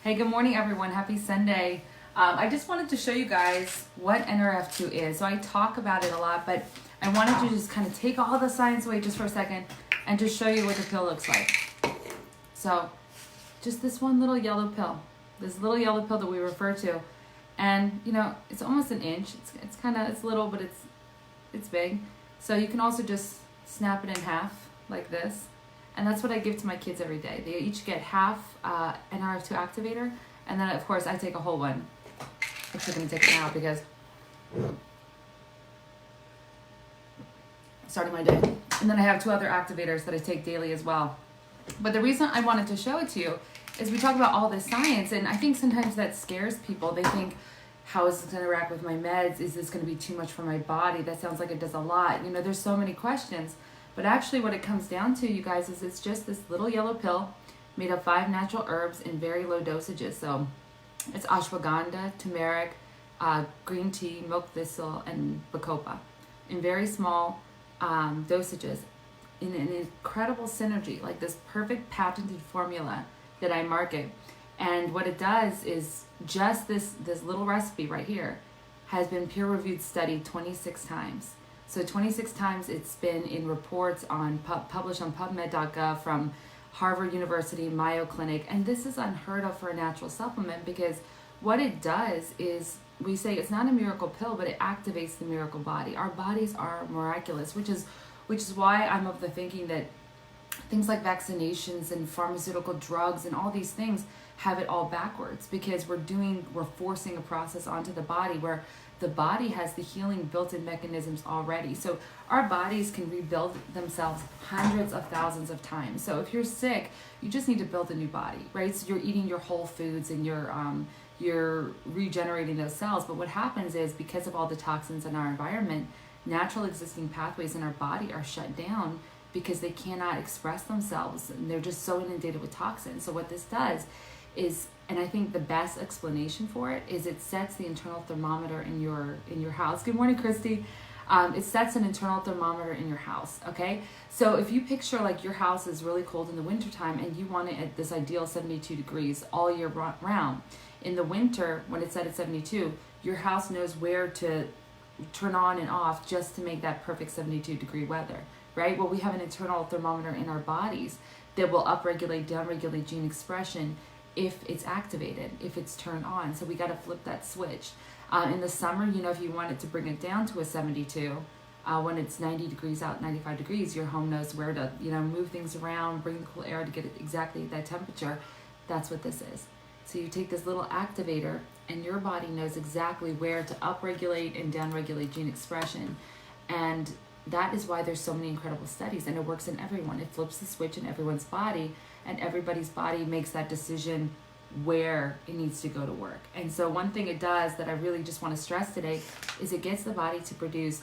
Hey, good morning, everyone. Happy Sunday. I just wanted to show you guys what NRF2 is. So I talk about it a lot, but I wanted to just kind of take all the science away just for a second and just show you what the pill looks like. So just this one little yellow pill, that we refer to. And, you know, it's almost an inch. It's little, but it's big. So you can also just snap it in half like this. And that's what I give to my kids every day. They each get half NRF2 Activator, and then of course I take a whole one. Actually, I'm gonna take it now because starting my day. And then I have 2 other activators that I take daily as well. But the reason I wanted to show it to you is we talk about all this science, and I think sometimes that scares people. They think, how is this gonna interact with my meds? Is this gonna be too much for my body? That sounds like it does a lot. You know, there's so many questions. But actually what it comes down to, you guys, is it's just this little yellow pill made of 5 natural herbs in very low dosages. So it's ashwagandha, turmeric, green tea, milk thistle, and bacopa in very small dosages in an incredible synergy, like this perfect patented formula that I market. And what it does is just this little recipe right here has been peer-reviewed studied 26 times. So 26 times it's been in reports on published on PubMed.gov from Harvard University, Mayo Clinic, and this is unheard of for a natural supplement because what it does is we say it's not a miracle pill, but it activates the miracle body. Our bodies are miraculous, which is why I'm of the thinking that things like vaccinations and pharmaceutical drugs and all these things have it all backwards because we're forcing a process onto the body where the body has the healing built-in mechanisms already. So our bodies can rebuild themselves hundreds of thousands of times. So if you're sick, you just need to build a new body, right? So you're eating your whole foods and you're regenerating those cells. But what happens is because of all the toxins in our environment, natural existing pathways in our body are shut down because they cannot express themselves and they're just so inundated with toxins. So what this does is, and I think the best explanation for it is it sets the internal thermometer in your house. Good morning, Christy. It sets an internal thermometer in your house, okay? So if you picture like your house is really cold in the wintertime and you want it at this ideal 72 degrees all year round, in the winter, when it's set at 72, your house knows where to turn on and off just to make that perfect 72 degree weather, right? Well, we have an internal thermometer in our bodies that will upregulate, downregulate gene expression if it's activated, if it's turned on. So we got to flip that switch. In the summer, you know, if you wanted to bring it down to a 72, when it's 90 degrees out, 95 degrees, your home knows where to, you know, move things around, bring the cool air to get it exactly that temperature. That's what this is. So you take this little activator and your body knows exactly where to upregulate and downregulate gene expression. And that is why there's so many incredible studies, and it works in everyone. It flips the switch in everyone's body, and everybody's body makes that decision where it needs to go to work. And so one thing it does that I really just want to stress today is it gets the body to produce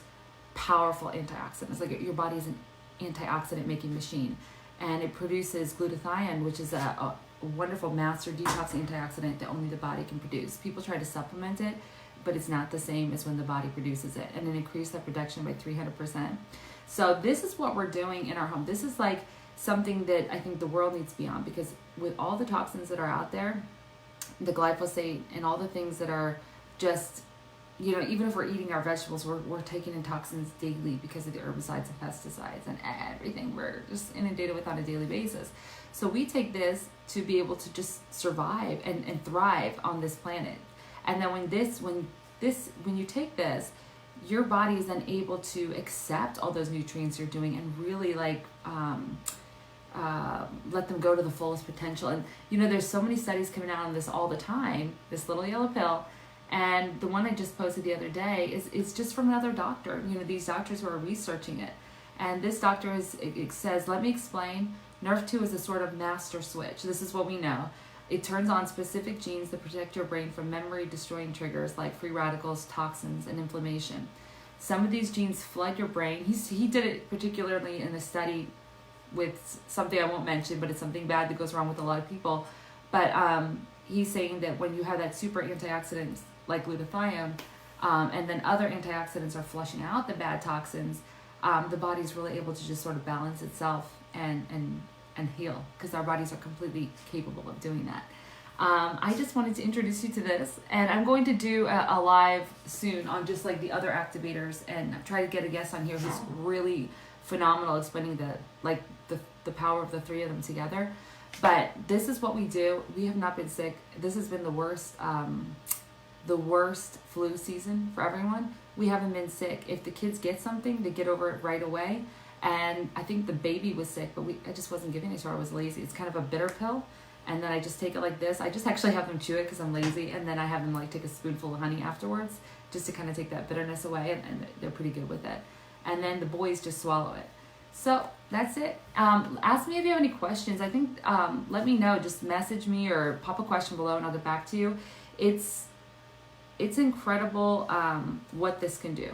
powerful antioxidants. Like your body is an antioxidant making machine, and it produces glutathione, which is a wonderful master detox antioxidant that only the body can produce. People try to supplement it, but it's not the same as when the body produces it, and it increased that production by 300%. So this is what we're doing in our home. This is like something that I think the world needs to be on, because with all the toxins that are out there, the glyphosate and all the things that are just, you know, even if we're eating our vegetables, we're taking in toxins daily because of the herbicides and pesticides and everything we're just inundated with on a daily basis. So we take this to be able to just survive and thrive on this planet. And then when you take this, your body is then able to accept all those nutrients you're doing and really like let them go to the fullest potential. And you know, there's so many studies coming out on this all the time, this little yellow pill. And the one I just posted the other day is just from another doctor. You know, these doctors who are researching it. And this doctor it says, let me explain. NRF2 is a sort of master switch. This is what we know. It turns on specific genes that protect your brain from memory-destroying triggers like free radicals, toxins, and inflammation. Some of these genes flood your brain. He did it particularly in a study with something I won't mention, but it's something bad that goes wrong with a lot of people. But he's saying that when you have that super antioxidant like glutathione, and then other antioxidants are flushing out the bad toxins, the body's really able to just sort of balance itself and heal, because our bodies are completely capable of doing that. I just wanted to introduce you to this, and I'm going to do a live soon on just like the other activators, and try to get a guest on here who's really phenomenal explaining the power of the three of them together. But this is what we do. We have not been sick. This has been the worst flu season for everyone. We haven't been sick. If the kids get something, they get over it right away. And I think the baby was sick, but I just wasn't giving it to her. I was lazy. It's kind of a bitter pill. And then I just take it like this. I just actually have them chew it because I'm lazy. And then I have them like take a spoonful of honey afterwards just to kind of take that bitterness away. And they're pretty good with it. And then the boys just swallow it. So that's it. Ask me if you have any questions. I think let me know. Just message me or pop a question below and I'll get back to you. It's incredible what this can do.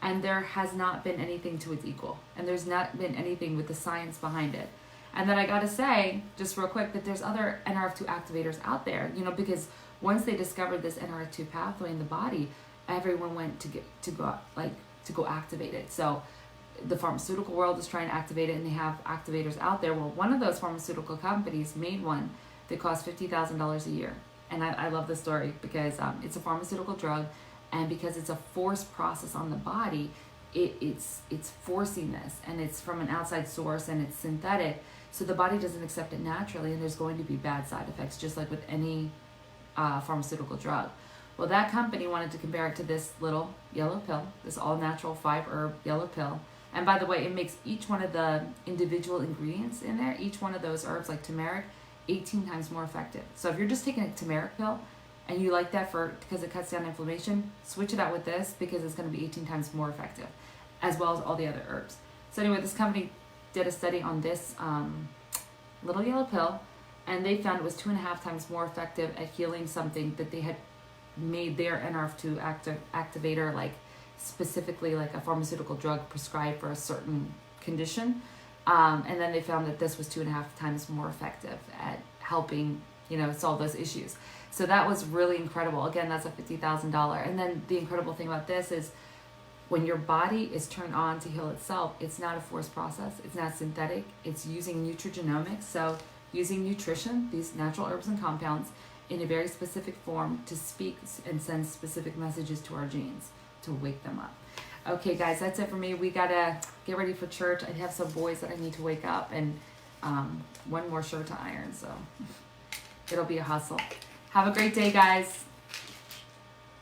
And there has not been anything to its equal. And there's not been anything with the science behind it. And then I gotta say, just real quick, that there's other NRF2 activators out there, because once they discovered this NRF2 pathway in the body, everyone went to go activate it. So the pharmaceutical world is trying to activate it, and they have activators out there. Well, one of those pharmaceutical companies made one that cost $50,000 a year. And I love this story because it's a pharmaceutical drug, and because it's a forced process on the body, it's forcing this, and it's from an outside source, and it's synthetic, so the body doesn't accept it naturally, and there's going to be bad side effects, just like with any pharmaceutical drug. Well, that company wanted to compare it to this little yellow pill, this all-natural 5-herb yellow pill. And by the way, it makes each one of the individual ingredients in there, each one of those herbs, like turmeric, 18 times more effective. So if you're just taking a turmeric pill and you like that because it cuts down inflammation, switch it out with this because it's going to be 18 times more effective, as well as all the other herbs. So anyway, this company did a study on this little yellow pill, and they found it was 2.5 times more effective at healing something that they had made their NRF2 activator, like specifically like a pharmaceutical drug prescribed for a certain condition. And then they found that this was 2.5 times more effective at helping, solve those issues. So that was really incredible. Again, that's a $50,000. And then the incredible thing about this is when your body is turned on to heal itself, it's not a forced process. It's not synthetic. It's using nutrigenomics. So using nutrition, these natural herbs and compounds, in a very specific form to speak and send specific messages to our genes to wake them up. Okay, guys, that's it for me. We gotta get ready for church. I have some boys that I need to wake up, and one more shirt to iron, so it'll be a hustle. Have a great day, guys.